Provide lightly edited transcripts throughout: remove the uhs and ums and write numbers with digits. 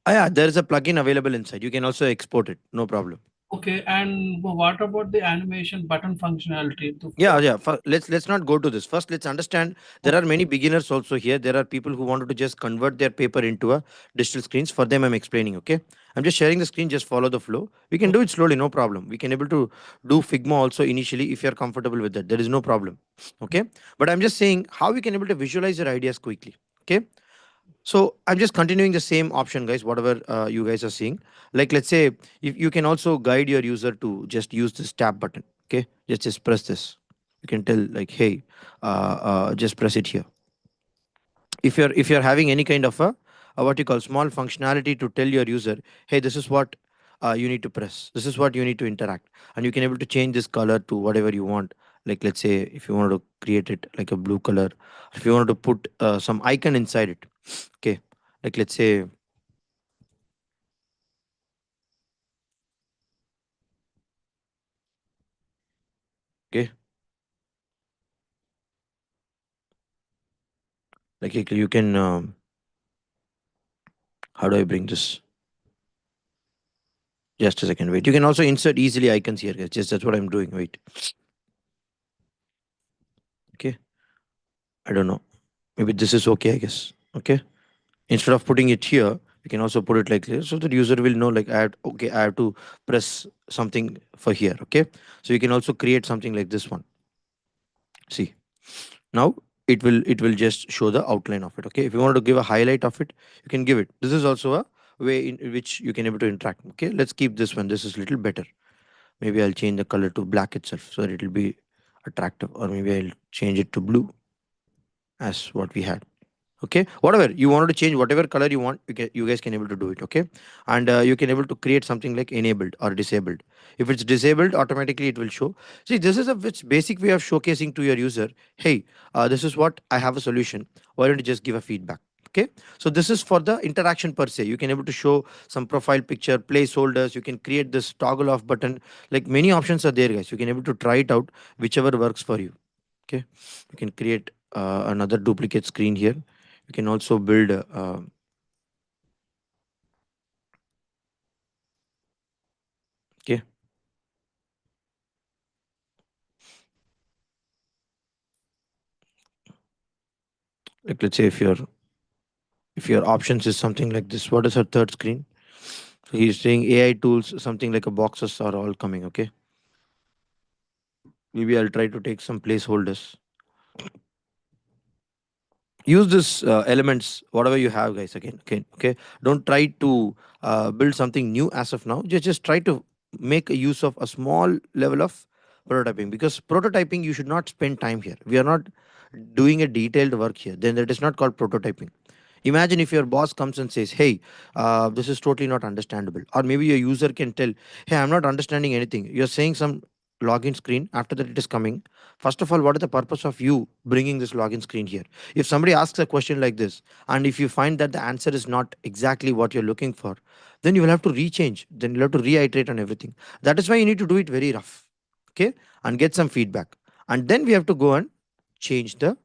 Yeah, there is a plugin available inside. You can also export it. No problem. Okay, and what about the animation button functionality? Yeah, yeah. Let's not go to this. First, let's understand there are Okay, many beginners also here. There are people who wanted to just convert their paper into a digital screens. For them, I'm explaining. Okay, I'm just sharing the screen. Just follow the flow. We can do it slowly, no problem. We can able to do Figma also initially if you're comfortable with that. There is no problem. Okay, but I'm just saying how we can able to visualize your ideas quickly. Okay, so I'm just continuing the same option, guys. Whatever you guys are seeing, like let's say if you can also guide your user to just use this tab button. Okay, just press this. You can tell like, hey, just press it here. If you're having any kind of a what you call small functionality to tell your user, hey, this is what you need to press. This is what you need to interact, and you can able to change this color to whatever you want. Like let's say if you want to create it like a blue color, if you want to put some icon inside it. Okay, like let's say, okay, like you can how do I bring this? Just a second, wait. You can also insert easily icons here, guys. Just that's what I'm doing. Wait. Okay, I don't know. Maybe this is okay, I guess. Okay, instead of putting it here, you can also put it like this, so that user will know like okay, I have to press something for here. Okay, so you can also create something like this one. See, now it will just show the outline of it. Okay, if you want to give a highlight of it, you can give it. This is also a way in which you can able to interact. Okay, let's keep this one. This is little better. Maybe I'll change the color to black itself so that it'll be attractive, or maybe I'll change it to blue as what we had. Okay, whatever you wanted to change, whatever color you want, you guys can able to do it. Okay, and you can able to create something like enabled or disabled. If it's disabled, automatically it will show. See, this is a which basic way of showcasing to your user, hey, this is what I have a solution, why don't you just give a feedback. Okay, so this is for the interaction per se. You can able to show some profile picture placeholders. You can create this toggle off button. Like many options are there, guys. You can able to try it out, whichever works for you. Okay, you can create another duplicate screen here. You can also build okay, like let's say if your options is something like this. What is our third screen? So he's saying AI tools, something like a boxes are all coming. Okay, maybe I'll try to take some placeholders. Use this elements whatever you have, guys. Again, okay, okay, don't try to build something new as of now. Just try to make a use of a small level of prototyping, because prototyping you should not spend time here. We are not doing a detailed work here, then that is not called prototyping. Imagine if your boss comes and says, hey, this is totally not understandable. Or maybe your user can tell, hey, I'm not understanding anything. You're saying some login screen. After that, it is coming. First of all, what is the purpose of you bringing this login screen here? If somebody asks a question like this, and if you find that the answer is not exactly what you're looking for, then you will have to rechange. Then you'll have to reiterate on everything. That is why you need to do it very rough. Okay. And get some feedback. And then we have to go and change the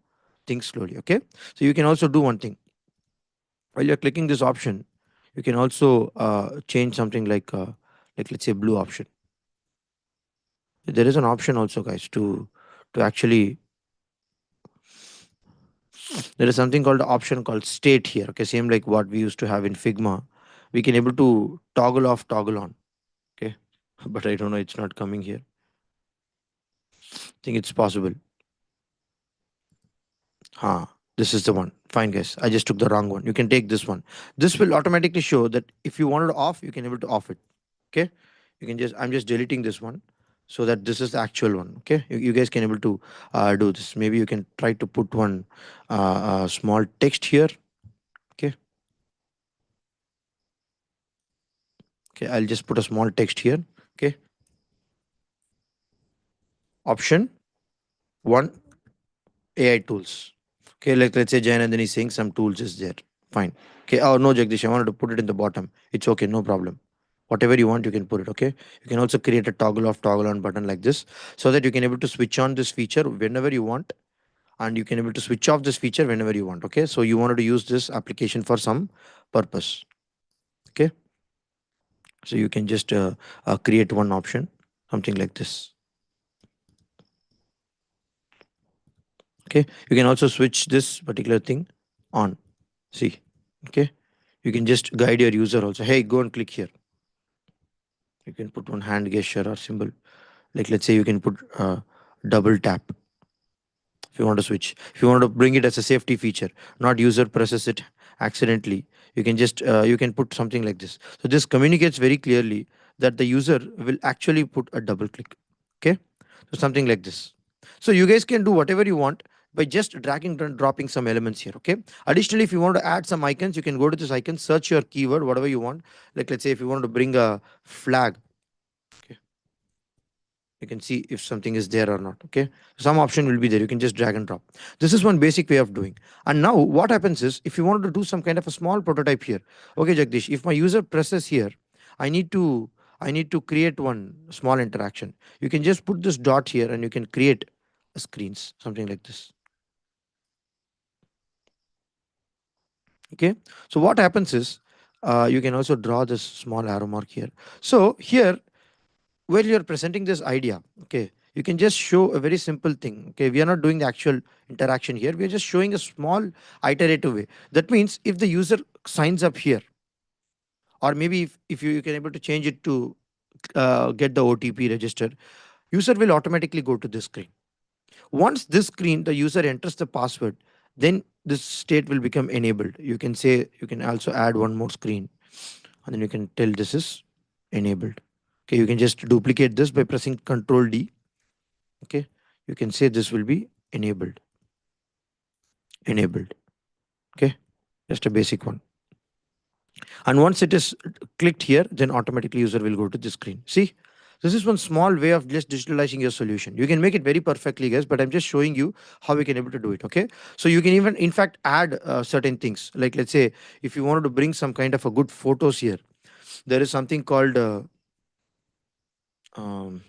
things slowly. Okay. So you can also do one thing while you're clicking this option. You can also change something like let's say blue option. There is an option also, guys, to actually, there is something called option called state here. Okay, same like what we used to have in Figma. We can able to toggle off, toggle on. Okay, but I don't know, it's not coming here. I think it's possible. This is the one. Fine, guys, I just took the wrong one. You can take this one. This will automatically show that if you wanted to off, you can able to off it. Okay, you can just, I'm just deleting this one so that this is the actual one. Okay, you guys can able to do this. Maybe you can try to put one small text here. Okay, okay, I'll just put a small text here. Okay, option one, AI tools. Okay, like let's say Jan and then he's saying some tools is there. Fine. Okay, oh no, Jagdish, I wanted to put it in the bottom. It's okay, no problem. Whatever you want, you can put it. Okay, you can also create a toggle off, toggle on button like this, so that you can able to switch on this feature whenever you want, and you can able to switch off this feature whenever you want. Okay, so you wanted to use this application for some purpose. Okay, so you can just create one option, something like this. Okay, you can also switch this particular thing on. See, okay, you can just guide your user also. Hey, go and click here. You can put one hand gesture or symbol. Like let's say you can put double tap if you want to switch. If you want to bring it as a safety feature, not user presses it accidentally, you can just you can put something like this. So this communicates very clearly that the user will actually put a double click. Okay, so something like this. So you guys can do whatever you want by just dragging and dropping some elements here. Okay, additionally, if you want to add some icons, you can go to this icon, search your keyword, whatever you want. Like let's say if you want to bring a flag. Okay, you can see if something is there or not. Okay, some option will be there, you can just drag and drop. This is one basic way of doing. And now what happens is, if you want to do some kind of a small prototype here, okay Jagdish, if my user presses here, i need to I need to create one small interaction. You can just put this dot here and you can create a screens, something like this. Okay, so what happens is, you can also draw this small arrow mark here. So here, while you're presenting this idea, okay, you can just show a very simple thing. Okay, we are not doing the actual interaction here, we are just showing a small iterative way. That means if the user signs up here, or maybe if you can able to change it to get the OTP registered, user will automatically go to this screen. Once this screen, the user enters the password, then this state will become enabled. You can say, you can also add one more screen, and then you can tell this is enabled. Okay, you can just duplicate this by pressing Control D. Okay, you can say this will be enabled. Okay, just a basic one. And once it is clicked here, then automatically user will go to the screen. See, this is one small way of just digitalizing your solution. You can make it very perfectly, guys, but I'm just showing you how we can able to do it. Okay, so you can even in fact add certain things, like let's say if you wanted to bring some kind of a good photos here, there is something called um,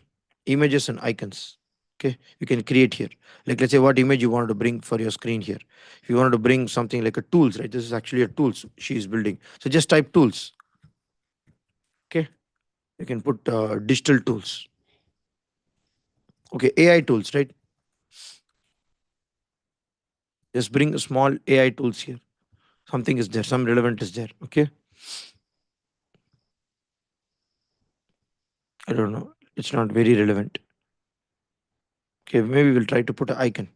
images and icons. Okay, you can create here, like let's say what image you wanted to bring for your screen here. If you wanted to bring something like a tools, right, this is actually a tools she is building, so just type tools. Okay, you can put digital tools. Okay, AI tools, right, just bring a small AI tools here. Something is there, some relevant is there. Okay, I don't know, it's not very relevant. Okay, maybe we'll try to put an icon.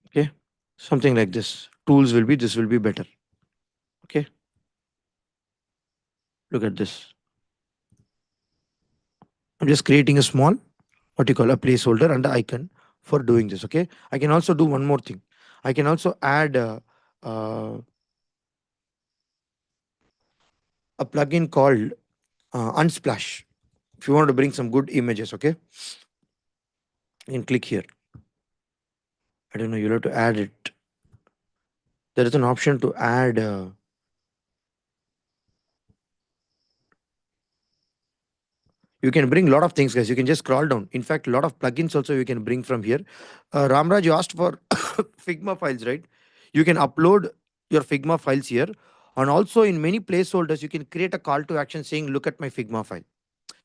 Okay, something like this, tools will be, this will be better. Okay, look at this. I'm just creating a small, what you call a placeholder and the icon for doing this. Okay, I can also do one more thing. I can also add uh, a plugin called Unsplash. If you want to bring some good images, okay, you can click here. I don't know, you'll have to add it. There is an option to add you can bring a lot of things, guys. You can just scroll down. In fact, a lot of plugins also you can bring from here. Ramraj, you asked for Figma files, right? You can upload your Figma files here. And also in many placeholders, you can create a call to action saying, look at my Figma file.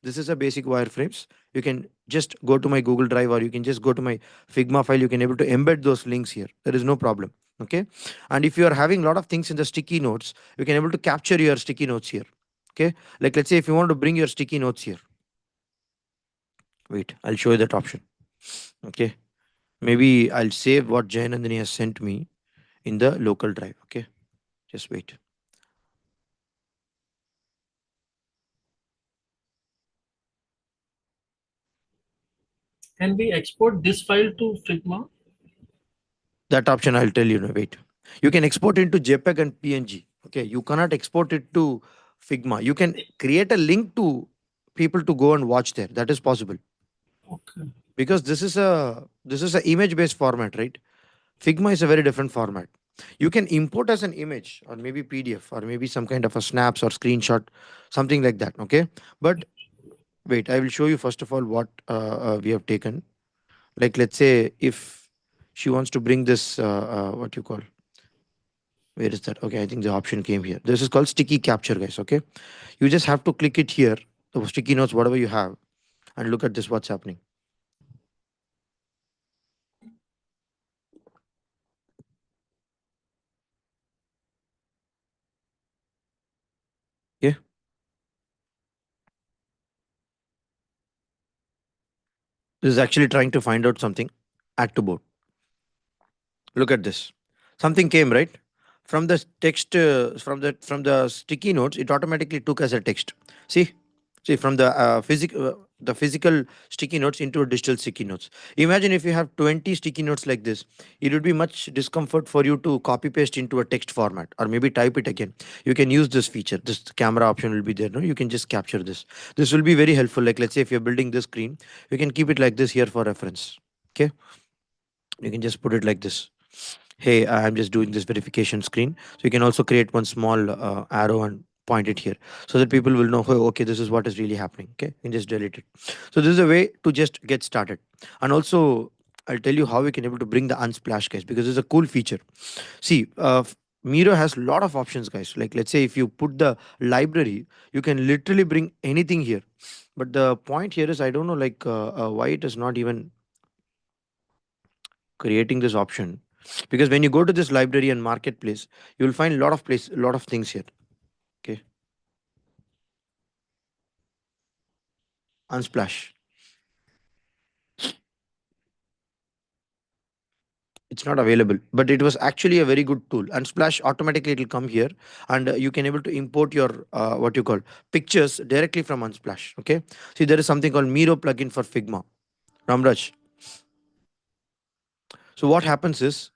This is a basic wireframes. You can just go to my Google Drive, or you can just go to my Figma file. You can able to embed those links here. There is no problem. Okay. And if you are having a lot of things in the sticky notes, you can able to capture your sticky notes here. Okay. Like let's say if you want to bring your sticky notes here. Wait, I'll show you that option. Okay. Maybe I'll save what Jayanandani has sent me in the local drive. Okay. Just wait. Can we export this file to Figma? That option I'll tell you. No, wait. You can export into JPEG and PNG. Okay. You cannot export it to Figma. You can create a link to people to go and watch there. That is possible. Okay. Because this is a image based format, right? Figma is a very different format. You can import as an image, or maybe PDF, or maybe some kind of a snaps or screenshot, something like that. Okay. But wait, I will show you first of all what we have taken. Like let's say if she wants to bring this what you call Where is that? Okay, I think the option came here. This is called sticky capture, guys. Okay, you just have to click it here, the sticky notes, whatever you have, and look at this. What's happening? Okay, this is actually trying to find out something. Add to board. Look at this. Something came right from the text, from the sticky notes. It automatically took as a text. See, see, from the physical sticky notes into a digital sticky notes. Imagine if you have 20 sticky notes like this, it would be much discomfort for you to copy paste into a text format or maybe type it again. You can use this feature. This camera option will be there. No, you can just capture this. This will be very helpful. Like, let's say if you're building this screen, you can keep it like this here for reference. Okay, you can just put it like this. Hey, I'm just doing this verification screen. So you can also create one small arrow and point it here so that people will know, oh, okay, this is what is really happening. Okay, you can just delete it. So this is a way to just get started. And also, I'll tell you how we can able to bring the unsplash, guys, because it's a cool feature. See, Miro has a lot of options, guys. Like, let's say if you put the library, you can literally bring anything here. But the point here is, I don't know, like, why it is not even creating this option, because when you go to this library and marketplace, you will find a lot of things here. Okay, unsplash, it's not available, but it was actually a very good tool. Unsplash, automatically it will come here, and you can able to import your what you call pictures directly from Unsplash. Okay, see, there is something called Miro plugin for Figma, Ramraj. So what happens is,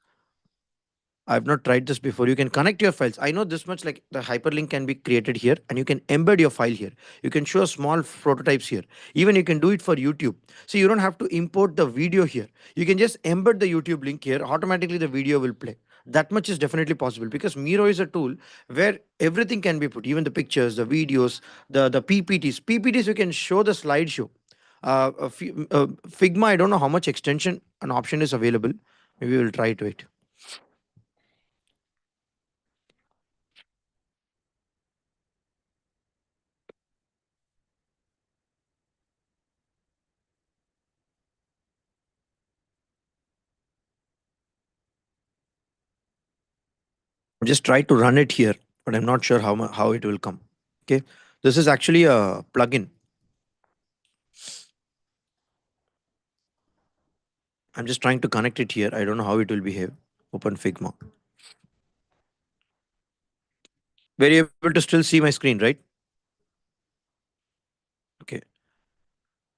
I've not tried this before. You can connect your files. I know this much, like the hyperlink can be created here and you can embed your file here. You can show small prototypes here. Even you can do it for YouTube. So you don't have to import the video here. You can just embed the YouTube link here. Automatically the video will play. That much is definitely possible because Miro is a tool where everything can be put, even the pictures, the videos, the PPTs. PPTs, you can show the slideshow. Figma, I don't know how much extension an option is available. Maybe we'll try to it. Just try to run it here, but I'm not sure how it will come. Okay, this is actually a plugin. I'm just trying to connect it here. I don't know how it will behave. Open Figma. Were you able to still see my screen, right? Okay.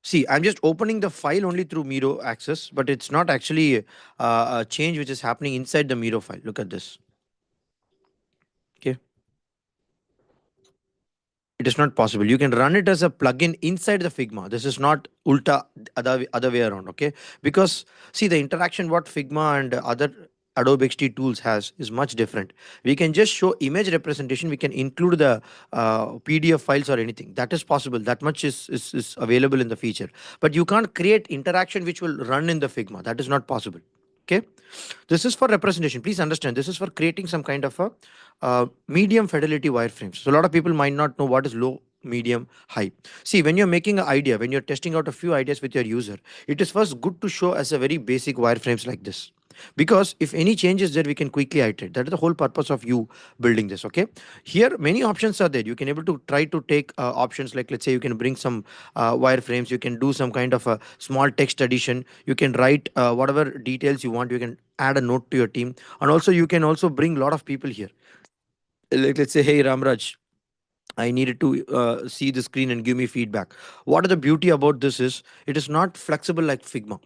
See, I'm just opening the file only through Miro access, but it's not actually a change which is happening inside the Miro file. Look at this. Okay. It is not possible. You can run it as a plugin inside the Figma. This is not ulta other way around. Okay, because see, the interaction what Figma and other Adobe XD tools has is much different. We can just show image representation. We can include the PDF files or anything. That is possible. That much is available in the feature. But you can't create interaction which will run in the Figma. That is not possible. Okay, this is for representation. Please understand, this is for creating some kind of a medium fidelity wireframes. So a lot of people might not know what is low, medium, high. See, when you're making an idea, when you're testing out a few ideas with your user, it is first good to show as a very basic wireframes like this. Because if any changes there, we can quickly iterate. That is the whole purpose of you building this. Okay, here many options are there. You can able to try to take options like, let's say, you can bring some wireframes. You can do some kind of a small text addition. You can write whatever details you want. You can add a note to your team, and also you can also bring a lot of people here. Like, let's say, hey Ramraj, I needed to see the screen and give me feedback. What are the beauty about this is it is not flexible like Figma.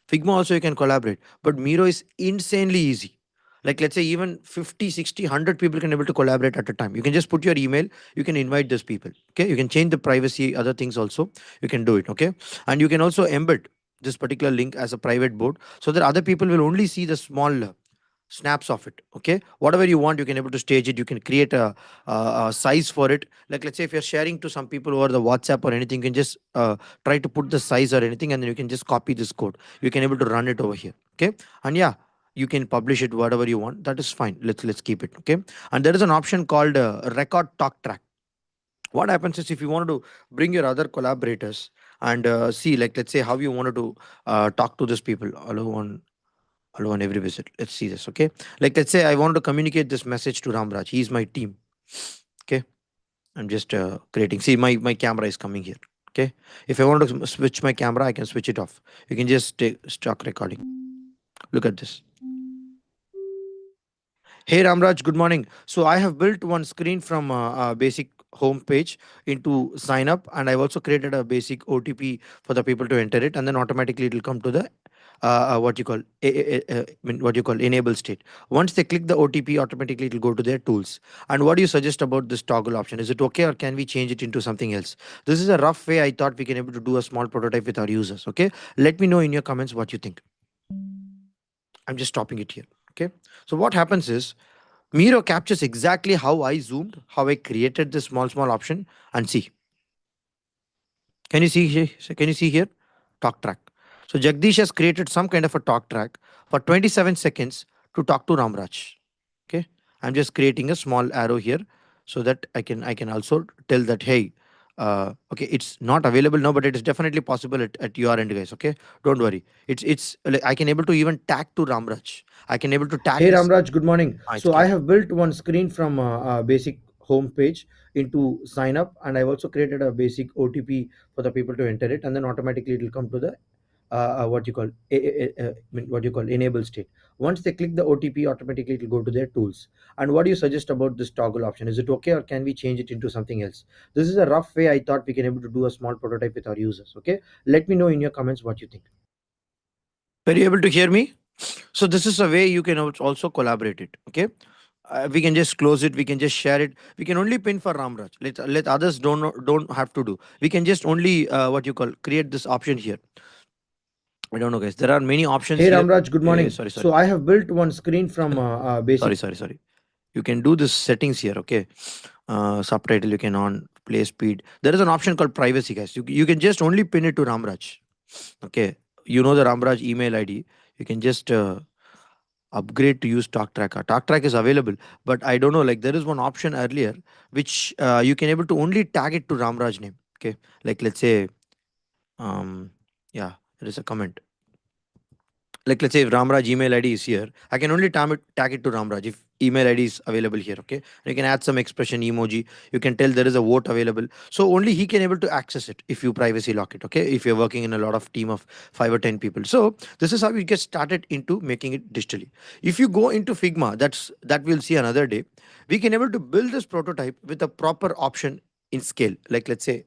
Figma also you can collaborate, but Miro is insanely easy. Like, let's say, even 50, 60, 100 people can able to collaborate at a time. You can just put your email, you can invite those people. Okay, you can change the privacy, other things also. You can do it. Okay, and you can also embed this particular link as a private board so that other people will only see the small snaps of it. Okay, whatever you want, you can able to stage it. You can create a size for it. Like, let's say if you're sharing to some people over the WhatsApp or anything, you can just try to put the size or anything, and then you can just copy this code. You can able to run it over here. Okay, and yeah, You can publish it whatever you want. That is fine. Let's keep it. Okay. And there is an option called record talk track. What happens is if you wanted to bring your other collaborators and see, like, let's say how you wanted to talk to these people all on every visit. Let's see this. Okay. Like, let's say I wanted to communicate this message to Ramraj. He's my team. Okay. I'm just creating. See, my camera is coming here. Okay. If I want to switch my camera, I can switch it off. You can just take stock recording. Look at this. Hey Ramraj, good morning. So I have built one screen from basic home page into sign up, and I've also created a basic OTP for the people to enter it, and then automatically it will come to the what you call what you call enable state. Once they click the OTP, automatically it will go to their tools. And what do you suggest about this toggle option? Is it okay, or can we change it into something else? This is a rough way I thought we can able to do a small prototype with our users. Okay, let me know in your comments what you think. I'm just stopping it here. Okay, so what happens is Miro captures exactly how I zoomed, how I created this small option, and see. Can you see here? Can you see here? Talk track. So Jagdish has created some kind of a talk track for 27 seconds to talk to Ramraj. Okay, I'm just creating a small arrow here so that I can also tell that, hey, okay, it's not available now, but it is definitely possible at your end, guys. Okay, don't worry. It's like I can able to even tag to Ramraj. I can able to tag Hey his. Ramraj, good morning. It's So I clear. have built one screen from basic home page into sign up, and I've also created a basic OTP for the people to enter it, and then automatically it will come to the what you call what you call enable state. Once they click the OTP, automatically it will go to their tools. And what do you suggest about this toggle option? Is it okay, or can we change it into something else? This is a rough way I thought we can able to do a small prototype with our users. Okay, let me know in your comments what you think. Were you able to hear me? So this is a way you can also collaborate it. Okay, we can just close it. We can just share it. We can only pin for Ramraj. Let others don't have to do. We can just only what you call create this option here. I don't know, guys. There are many options Hey here. Ramraj, good morning. Sorry, So sorry, I have built one screen from basic. sorry. You can do this settings here. Okay, subtitle you can on play speed. There is an option called privacy, guys. You can just only pin it to Ramraj. Okay, you know the Ramraj email ID. You can just upgrade to use talk tracker. Talk track is available, but I don't know, like there is one option earlier which you can able to only tag it to Ramraj name. Okay, like let's say um yeah, there is a comment, like let's say if Ramraj email ID is here, I can only tag it to Ramraj if email ID is available here. Okay, and you can add some expression emoji. You can tell there is a vote available, so only he can able to access it if you privacy lock it. Okay, if you're working in a lot of team of 5 or 10 people. So this is how you get started into making it digitally. If you go into Figma, that we'll see another day. We can able to build this prototype with a proper option in scale. Like let's say,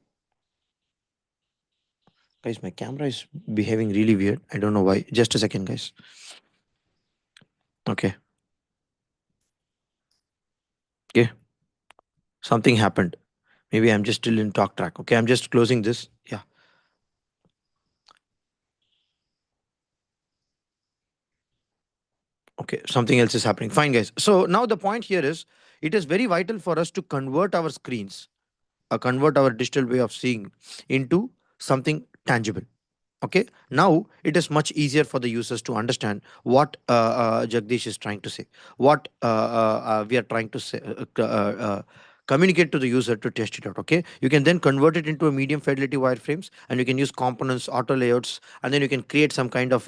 guys, my camera is behaving really weird. I don't know why. Just a second, guys. Okay. Okay, something happened. Maybe I'm just still in talk track. Okay, I'm just closing this. Yeah. Okay, something else is happening. Fine, guys. So now the point here is it is very vital for us to convert our screens, convert our digital way of seeing into something tangible. Okay, now it is much easier for the users to understand what Jagdish is trying to say, what we are trying to say, communicate to the user to test it out. Okay, you can then convert it into a medium fidelity wireframes, and you can use components, auto layouts, and then you can create some kind of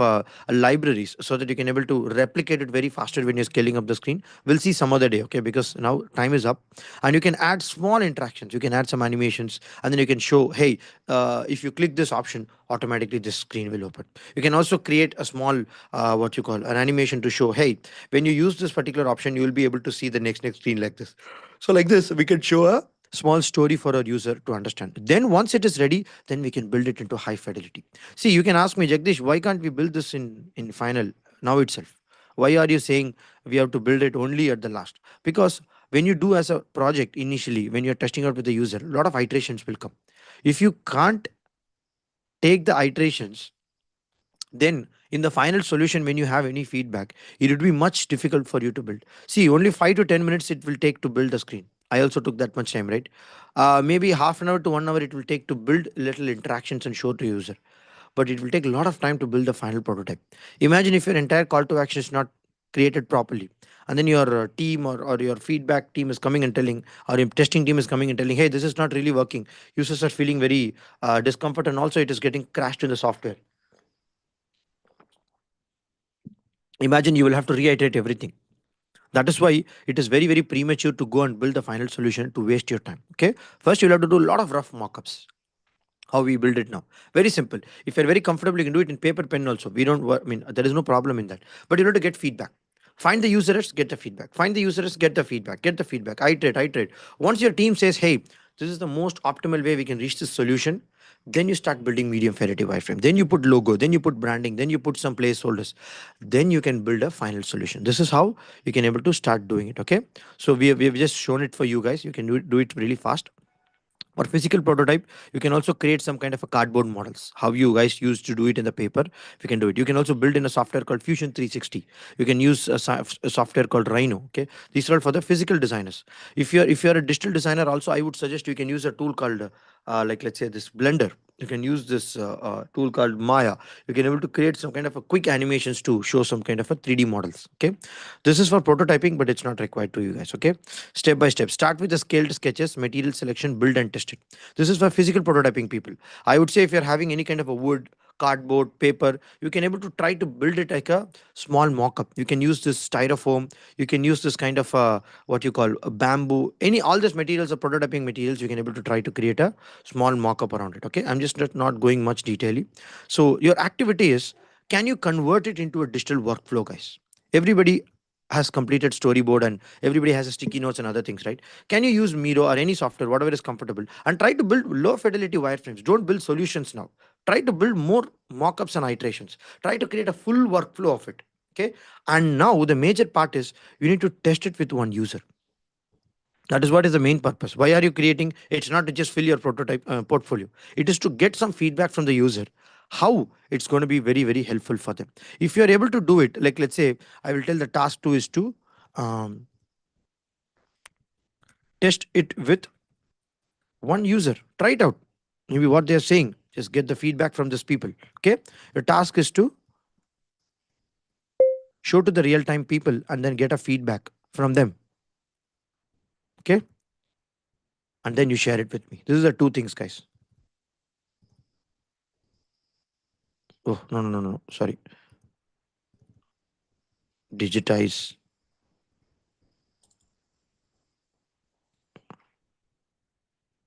libraries so that you can able to replicate it very faster when you're scaling up the screen. We'll see some other day. Okay, because now time is up, and you can add small interactions, you can add some animations, and then you can show, hey, if you click this option, automatically this screen will open. You can also create a small what you call an animation to show, hey, when you use this particular option, you will be able to see the next screen like this. So like this we can show a small story for our user to understand. Then once it is ready, then we can build it into high fidelity. See, you can ask me, Jagdish, why can't we build this in final now itself? Why are you saying we have to build it only at the last? Because when you do as a project initially, when you're testing out with the user, a lot of iterations will come. If you can't take the iterations, then in the final solution, when you have any feedback, it would be much difficult for you to build. See, only 5 to 10 minutes it will take to build a screen. I also took that much time, right? Maybe half an hour to 1 hour it will take to build little interactions and show to user, but it will take a lot of time to build the final prototype. Imagine if your entire call to action is not created properly, and then your team or your feedback team is coming and telling, or your testing team is coming and telling, hey, this is not really working, users are feeling very discomfort, and also it is getting crashed in the software. Imagine you will have to reiterate everything. That is why it is very, very premature to go and build the final solution to waste your time. Okay, first you'll have to do a lot of rough mockups. How we build it now, very simple. If you're very comfortable, you can do it in paper pen also. We don't I mean, there is no problem in that. But you have to get feedback. Find the users, get the feedback. Find the users, get the feedback. Get the feedback. Iterate. Once your team says, hey, this is the most optimal way we can reach this solution, then you start building medium federative wireframe. Then you put logo, then you put branding, then you put some placeholders. Then you can build a final solution. This is how you can able to start doing it. Okay. So we have just shown it for you guys. You can do it really fast. For physical prototype, you can also create some kind of a cardboard models, how you guys used to do it in the paper. You can do it. You can also build in a software called Fusion 360. You can use a software called Rhino. Okay, these are all for the physical designers. If you're a digital designer also, I would suggest you can use a tool called like, let's say, this Blender. You can use this tool called Maya. You can able to create some kind of a quick animations to show some kind of a 3D models. Okay, this is for prototyping, but it's not required to you guys. Okay, step by step, start with the scaled sketches, material selection, build and test it. This is for physical prototyping people. I would say if you're having any kind of a wood, cardboard, paper, you can able to try to build it like a small mock-up. You can use this styrofoam, you can use this kind of what you call a bamboo, any all these materials are prototyping materials. You can able to try to create a small mock-up around it. Okay, I'm just not going much detail. So your activity is, can you convert it into a digital workflow, guys? Everybody has completed storyboard, and everybody has a sticky notes and other things, right? Can you use Miro or any software, whatever is comfortable, and try to build low fidelity wireframes? Don't build solutions now. Try to build more mockups and iterations. Try to create a full workflow of it. Okay. And now the major part is, you need to test it with one user. That is what is the main purpose. Why are you creating? It's not to just fill your prototype portfolio. It is to get some feedback from the user. How it's going to be very, very helpful for them. If you are able to do it, like let's say, I will tell the task two is to um, test it with one user. Try it out. Maybe what they are saying. Just get the feedback from these people. Okay. Your task is to show to the real time people and then get a feedback from them. Okay. And then you share it with me. This is the two things, guys. Oh, no, no, no, no. Sorry. Digitize.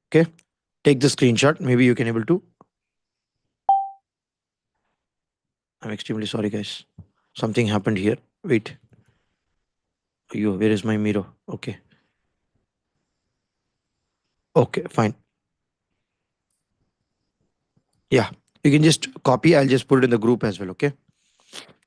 Okay. Take the screenshot. Maybe you can able to. I'm extremely sorry, guys. Something happened here. Wait. Yo, where is my mirror? Okay. Okay, fine. Yeah. You can just copy. I'll just put it in the group as well. Okay.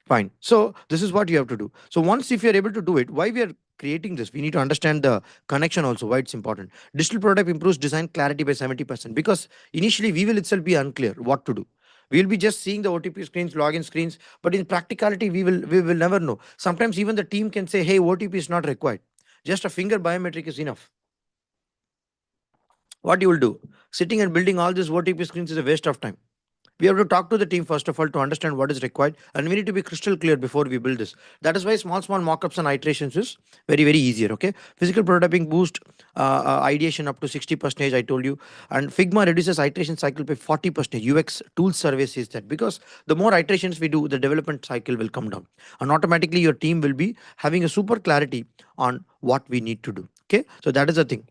Fine. So this is what you have to do. So once if you're able to do it, why we are creating this, we need to understand the connection also, why it's important. Digital prototype improves design clarity by 70%, because initially we will itself be unclear what to do. We will be just seeing the OTP screens, login screens, but in practicality, we will never know. Sometimes even the team can say, hey, OTP is not required. Just a finger biometric is enough. What you will do? Sitting and building all these OTP screens is a waste of time. We have to talk to the team first of all to understand what is required, and we need to be crystal clear before we build this. That is why small mockups and iterations is very, very easier. Okay, physical prototyping boost ideation up to 60%. I told you, and Figma reduces iteration cycle by 40%. UX tool survey says that, because the more iterations we do, the development cycle will come down, and automatically your team will be having a super clarity on what we need to do. Okay, so that is the thing.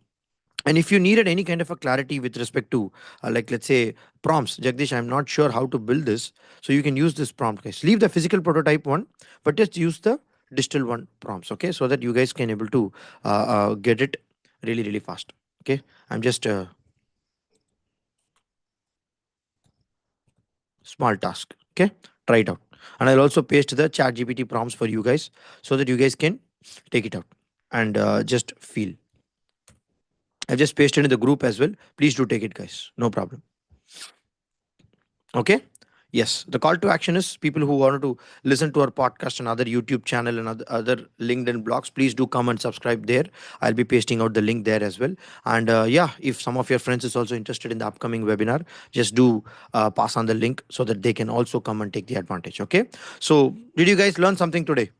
And if you needed any kind of a clarity with respect to like, let's say, prompts, Jagdish, I'm not sure how to build this, so you can use this prompt, guys. Leave the physical prototype one, but just use the digital one prompts. Okay, so that you guys can able to get it really, really fast. Okay, I'm just small task. Okay, try it out, and I'll also paste the chat GPT prompts for you guys, so that you guys can take it out and just feel. I've just pasted in the group as well. Please do take it, guys. No problem. Okay. Yes, the call to action is, people who wanted to listen to our podcast and other YouTube channel and other LinkedIn blogs, please do come and subscribe there. I'll be pasting out the link there as well. And yeah, if some of your friends is also interested in the upcoming webinar, just do pass on the link so that they can also come and take the advantage. Okay. So did you guys learn something today?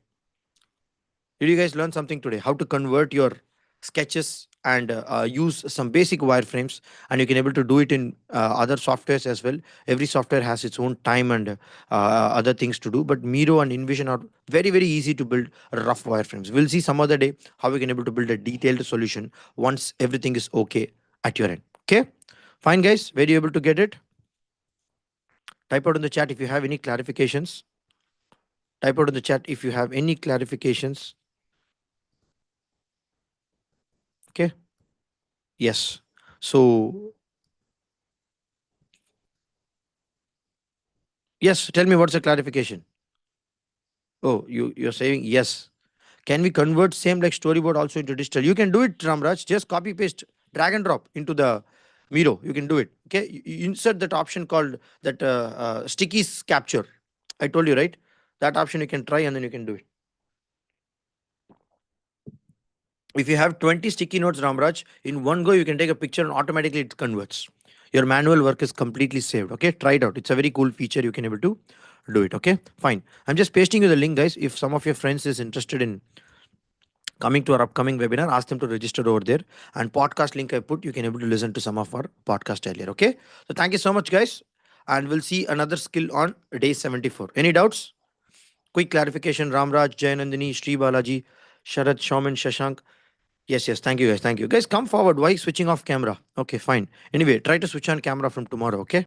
Did you guys learn something today? How to convert your sketches and use some basic wireframes, and you can able to do it in other softwares as well. Every software has its own time and other things to do, but Miro and InVision are very very easy to build rough wireframes. We'll see some other day how we can able to build a detailed solution once everything is okay at your end. Okay, fine guys, were you able to get it? Type out in the chat if you have any clarifications. Type out in the chat if you have any clarifications. Okay. Yes. So, yes, tell me what's the clarification? Oh, you're saying yes. Can we convert same like storyboard also into digital? You can do it, Ramraj. Just copy paste, drag and drop into the Miro. You can do it. Okay. You insert that option called that sticky capture. I told you, right? That option you can try and then you can do it. If you have 20 sticky notes, Ramraj, in one go you can take a picture and automatically it converts. Your manual work is completely saved. Okay, try it out. It's a very cool feature. You can able to do it. Okay, fine. I'm just pasting you the link, guys. If some of your friends is interested in coming to our upcoming webinar, ask them to register over there. And podcast link I put, you can able to listen to some of our podcast earlier. Okay, so thank you so much, guys, and we'll see another skill on day 74. Any doubts? Quick clarification: Ramraj, Jayanandini, Sri Balaji, Sharad, Shauman, Shashank. Yes, yes. Thank you, guys. Thank you. Guys, come forward. Why switching off camera? Okay, fine. Anyway, try to switch on camera from tomorrow, okay?